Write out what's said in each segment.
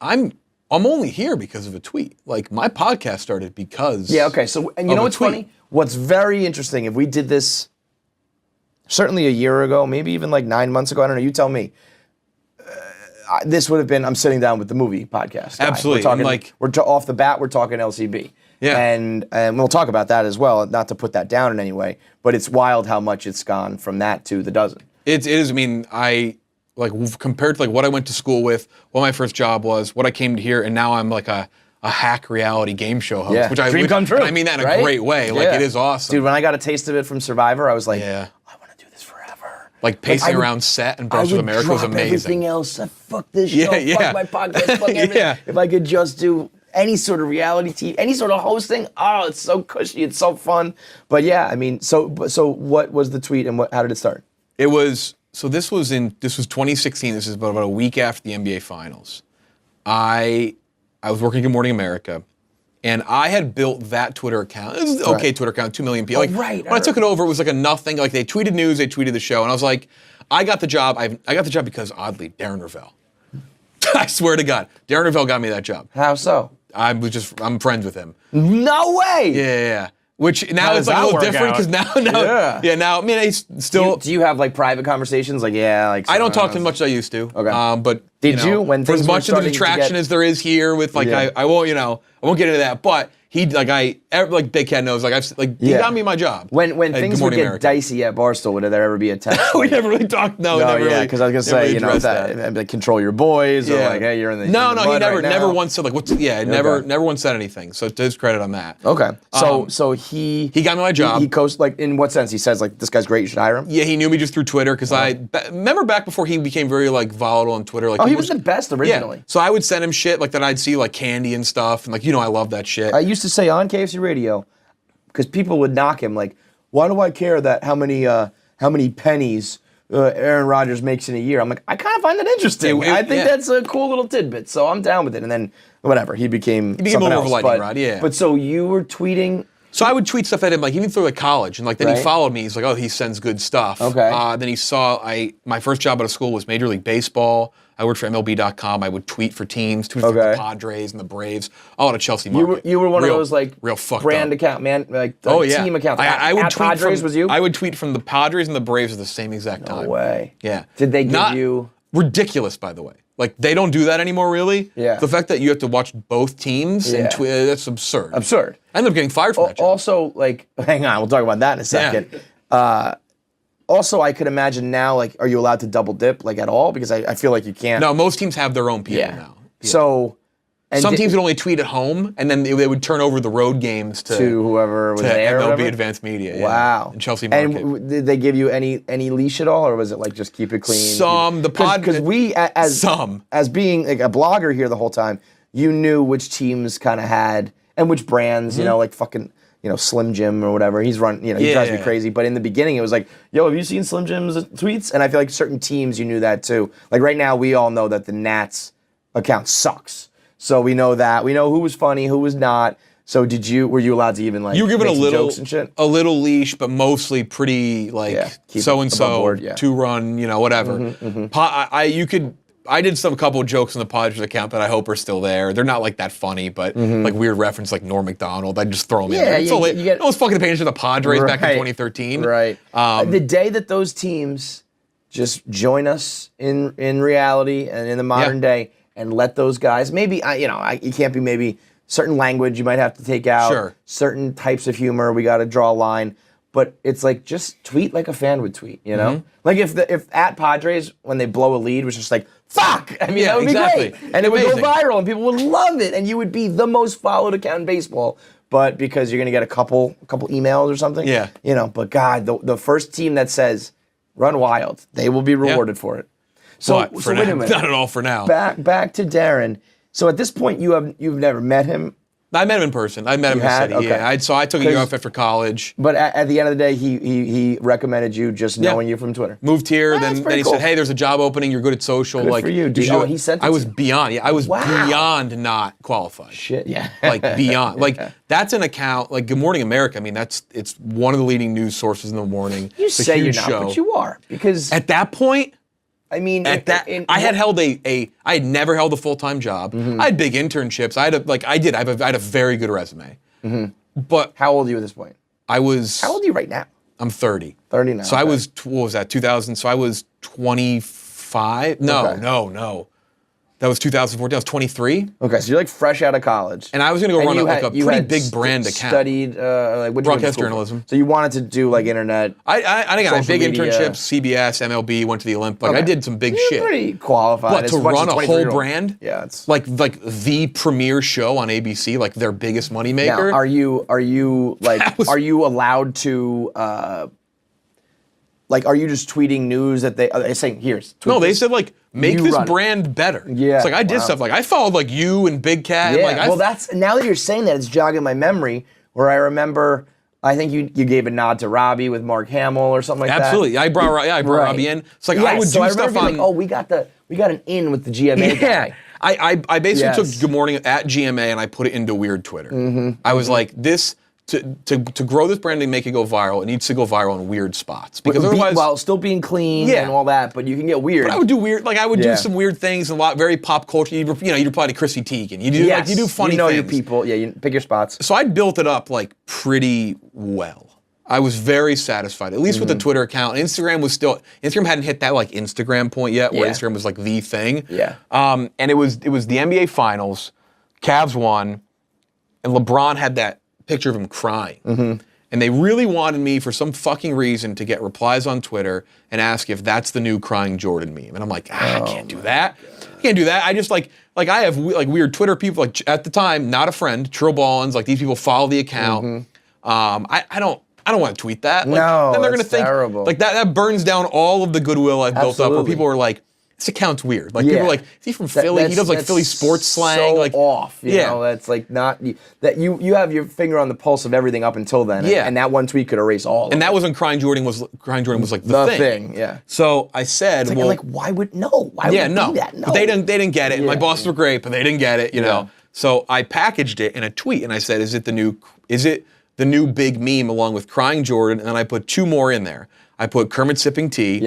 I'm only here because of a tweet. Like, my podcast started because Yeah, okay. So, and you know what's funny? What's very interesting, if we did this certainly a year ago, maybe even like 9 months ago, I don't know, you tell me, this would have been, I'm sitting down with the movie podcast guy. Absolutely. We're off the bat, we're talking LCB. Yeah. And we'll talk about that as well, not to put that down in any way, but it's wild how much it's gone from that to the dozen. It is, I mean, compared to like what I went to school with, what my first job was, what I came to here, and now I'm like a hack reality game show host. Yeah. Dream come true. I mean that in a great way. Like, it is awesome. Dude, when I got a taste of it from Survivor, I was like, yeah. I want to do this forever. Like pacing around set and Barstool America was amazing. Everything else, fuck this show, fuck my podcast, fuck everything. Yeah. If I could just do any sort of reality TV, any sort of hosting, oh, it's so cushy, it's so fun. But yeah, I mean, so what was the tweet and how did it start? It was, so this was 2016. This is about a week after the NBA Finals. I was working at Good Morning America, and I had built that Twitter account. It was an okay Twitter account, 2 million people. When I took it over, it was like a nothing. Like, they tweeted news, they tweeted the show, and I was like, I got the job. I got the job because, oddly, Darren Ravel. I swear to God, Darren Ravel got me that job. How so? I'm friends with him. No way. Yeah. Which now it's like a little different because now, now, I mean, he's still. Do you have like private conversations? Like, like. I don't talk to him much as I used to. Okay. But did you when for things as much of the detraction as there is here with like I won't I won't get into that, but. He like Big Cat knows he got me my job. When things would get dicey at Barstool, would there ever be a text? We never really talked. No, never really. Because I was gonna say that control your boys or like hey you're in the no he never once said like what's never once said anything. So to his credit on that. Okay. So he got me my job. He coached like in what sense? He says like this guy's great, you should hire him. Yeah, he knew me just through Twitter because I remember back before he became very like volatile on Twitter. Like he was the best originally. Yeah. So I would send him shit like that I'd see like candy and stuff and like I love that shit. I used to say on KFC Radio, because people would knock him like, why do I care that how many pennies Aaron Rodgers makes in a year? I'm like, I kind of find that interesting. I think that's a cool little tidbit, so I'm down with it. And then whatever, he became more of a lightning rod. Yeah. But so you were tweeting. So I would tweet stuff at him, like even through like college, and like then he followed me. He's like, oh, he sends good stuff. Okay. Then he saw my first job out of school was Major League Baseball. I worked for MLB.com. I would tweet for teams, tweet for the Padres and the Braves. Oh, at a Chelsea market. You were one of those like real fucked brand up. account, man, like team accounts. I would tweet Padres was you? I would tweet from the Padres and the Braves at the same exact time. No way. Yeah. Did they give you ridiculous? By the way, like they don't do that anymore. Really. Yeah. The fact that you have to watch both teams and tweet, that's absurd. Absurd. I ended up getting fired from that job. Also, like, hang on, we'll talk about that in a second. Yeah. Also, I could imagine now, like, are you allowed to double dip, like, at all? Because I feel like you can't. No, most teams have their own people now. Yeah. So, some teams would only tweet at home, and then they would turn over the road games to whoever was there. MLB Advanced Media. Yeah, wow. And Chelsea market. And did they give you any leash at all, or was it like just keep it clean? Because we as being like a blogger here the whole time, you knew which teams kind of had and which brands, like fucking. Slim Jim or whatever. He's run, he drives me crazy. But in the beginning, it was like, yo, have you seen Slim Jim's tweets? And I feel like certain teams, you knew that too. Like right now, we all know that the Nats account sucks. So we know that. We know who was funny, who was not. So were you allowed to even like you were given jokes and shit? A little leash, but mostly pretty like so-and-so, two-run, whatever. I did a couple of jokes on the Padres account that I hope are still there. They're not like that funny, but like weird reference like Norm Macdonald. I'd just throw them in there. I was fucking paying attention to the Padres back in 2013. Right. The day that those teams just join us in reality and in the modern day and let those guys, maybe, you can't be maybe certain language you might have to take out, certain types of humor, we got to draw a line. But it's like, just tweet like a fan would tweet, Like if at Padres, when they blow a lead, was just like, fuck! I mean, that would be great. And it would go viral, and people would love it, and you would be the most followed account in baseball. But because you're going to get a couple emails or something. Yeah. But God, the first team that says, run wild, they will be rewarded for it. So wait a minute. Not at all for now. Back to Darren. So at this point, you've never met him? I met him in person. I met him in the city. Okay. Yeah, so I took a year off after college. But at the end of the day, he recommended you just knowing you from Twitter. Moved here, then he said, "Hey, there's a job opening. You're good at social." Good for you. He sent it. I was beyond. Yeah, I was beyond not qualified. Shit. Yeah. Like beyond. Like that's an account. Like Good Morning America. I mean, it's one of the leading news sources in the morning. You say you're not, but you are because at that point. I mean, at that, I had never held a full-time job. I had big internships. I had a very good resume. But how old are you at this point? How old are you right now? I'm 30. 30 now. So I was, what was that, 2000? So I was 25? No. That was 2014. I was 23. Okay, so you're like fresh out of college. And I was going to go run a pretty big brand account. Studied broadcast journalism. So you wanted to do like internet. I got big internships, CBS, MLB, went to the Olympics. Like, I did some big shit. You're pretty qualified. But to run a whole brand, it's like the premier show on ABC, like their biggest moneymaker. Now, are you are you allowed to? Like, are you just tweeting news that they're saying, here's tweet No, they this. said, like, make this brand better. Yeah. It's like, I did stuff. Like, I followed, like, you and Big Cat. Yeah, And, like, well, that's, now that you're saying that, it's jogging my memory, where I remember, I think you gave a nod to Robbie with Mark Hamill or something like Absolutely. that. I brought Robbie in. It's like, I would do stuff on... Like, oh, we got an in with the GMA guy. I basically took Good Morning at GMA and I put it into weird Twitter. I was like, this... To grow this brand and make it go viral, it needs to go viral in weird spots. Because otherwise, while still being clean and all that, but you can get weird. But I would do weird, like I would do some weird things, a lot very pop culture. You reply to Chrissy Teigen. You do funny things. Your people. Yeah, you pick your spots. So I built it up like pretty well. I was very satisfied, at least with the Twitter account. Instagram hadn't hit that like Instagram point yet, where Instagram was like the thing. Yeah. And it was the NBA Finals. Cavs won, and LeBron had that picture of him crying. And they really wanted me, for some fucking reason, to get replies on Twitter and ask if that's the new crying Jordan meme. And I'm like, I can't do that. I can't do that. I just like I have like weird Twitter people, like at the time, not a friend, Trill Ballins, like these people follow the account. I don't want to tweet that. Like, no, then they're gonna that's think terrible. like that burns down all of the goodwill I've built up, where people are like, this account's weird. Like people are like, is he from Philly? He does like Philly sports slang. So like off. You know, that's like not that you have your finger on the pulse of everything up until then. And that one tweet could erase all. And that was when Crying Jordan was like the thing. Yeah. So I said, it's like, why would do that? No. But they didn't get it. My bosses were great, but they didn't get it. You know. So I packaged it in a tweet and I said, is it the new big meme along with Crying Jordan? And then I put two more in there. I put Kermit sipping tea.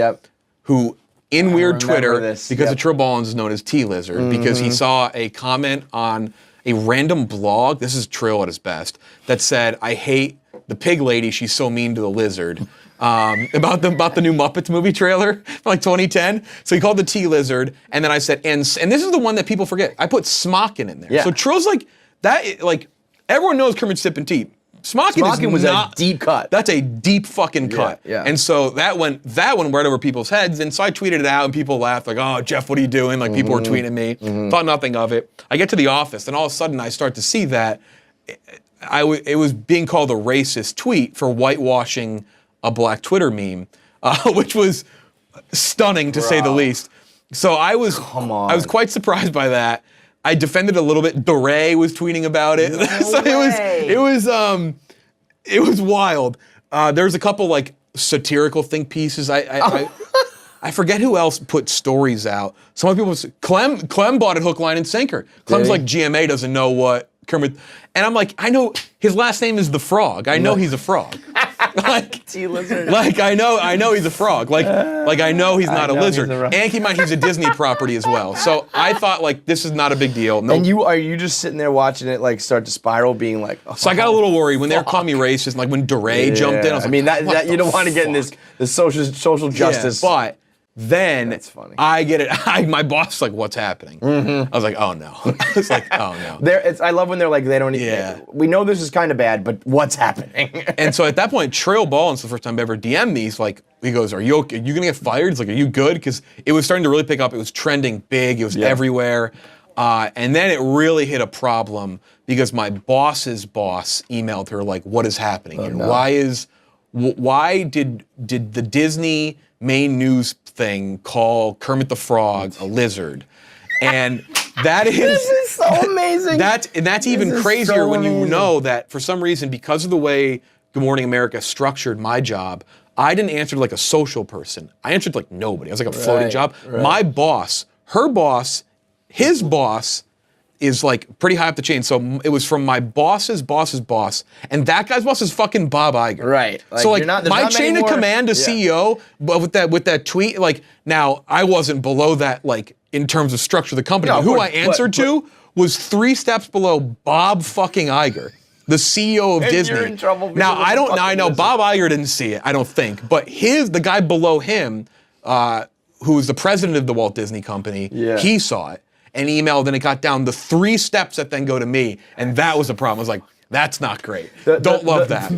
Who. In weird Twitter, because the Trill Ballins is known as T-Lizard, because he saw a comment on a random blog, this is Trill at his best, that said, I hate the pig lady, she's so mean to the lizard, about the new Muppets movie trailer from like 2010. So he called the T-Lizard, and then I said, and this is the one that people forget, I put Smockin in there. So Trill's like, that, like, everyone knows Kermit Sippin' Tea. Smockin was a deep cut. That's a deep fucking cut. And so that went right over people's heads. And so I tweeted it out and people laughed like, oh, Jeff, what are you doing? Like people were tweeting me. Thought nothing of it. I get to the office and all of a sudden I start to see that it was being called a racist tweet for whitewashing a black Twitter meme, which was stunning to say the least. So I was quite surprised by that. I defended a little bit. DeRay was tweeting about it. So it was wild. There's a couple like satirical think pieces. I forget who else put stories out. Some of people Clem bought it hook, line, and sinker. Clem's like, GMA doesn't know what Kermit, and I'm like, I know his last name is the Frog. I know he's a frog. Like T-Lizard. Like I know he's a frog. Like I know he's not a lizard. And keep in mind he's a Disney property as well. So I thought like this is not a big deal. No. And are you just sitting there watching it like start to spiral, being like, oh, so I got a little worried when they were calling me racist, and like when DeRay jumped in. I was like, I mean that you don't want to get in this social justice. But then that's funny. I get it. My boss is like, what's happening? I was like, oh no. It's like, oh no. I love when they're like, they don't. We know this is kind of bad, but what's happening? And so at that point, Trill Ballins, the first time I ever DM'd me, he's like, he goes, are you okay? Are you gonna get fired? He's like, are you good? Because it was starting to really pick up. It was trending big. It was everywhere. And then it really hit a problem because my boss's boss emailed her like, what is happening here? No. Why did the Disney main news thing call Kermit the Frog a lizard? And that is this is so amazing. That's even crazier when you know that for some reason, because of the way Good Morning America structured my job, I didn't answer like a social person. I answered like nobody. I was like a floating job. My boss, her boss, his boss is like pretty high up the chain. So it was from my boss's boss's boss, and that guy's boss is fucking Bob Iger. Right. So like there's my not many chain of more- command to Yeah. CEO, but with that tweet, like now I wasn't below that like in terms of structure of the company. No, but of who course, I answered to was 3 steps below Bob fucking Iger, the CEO of And Disney. you're in trouble because Now of the I don't. Now I fucking know business. Bob Iger didn't see it. I don't think, but the guy below him, who was the president of the Walt Disney Company, Yeah. he saw it and emailed, and it got down the 3 steps that then go to me, and that was the problem. I was like, that's not great. Don't love that.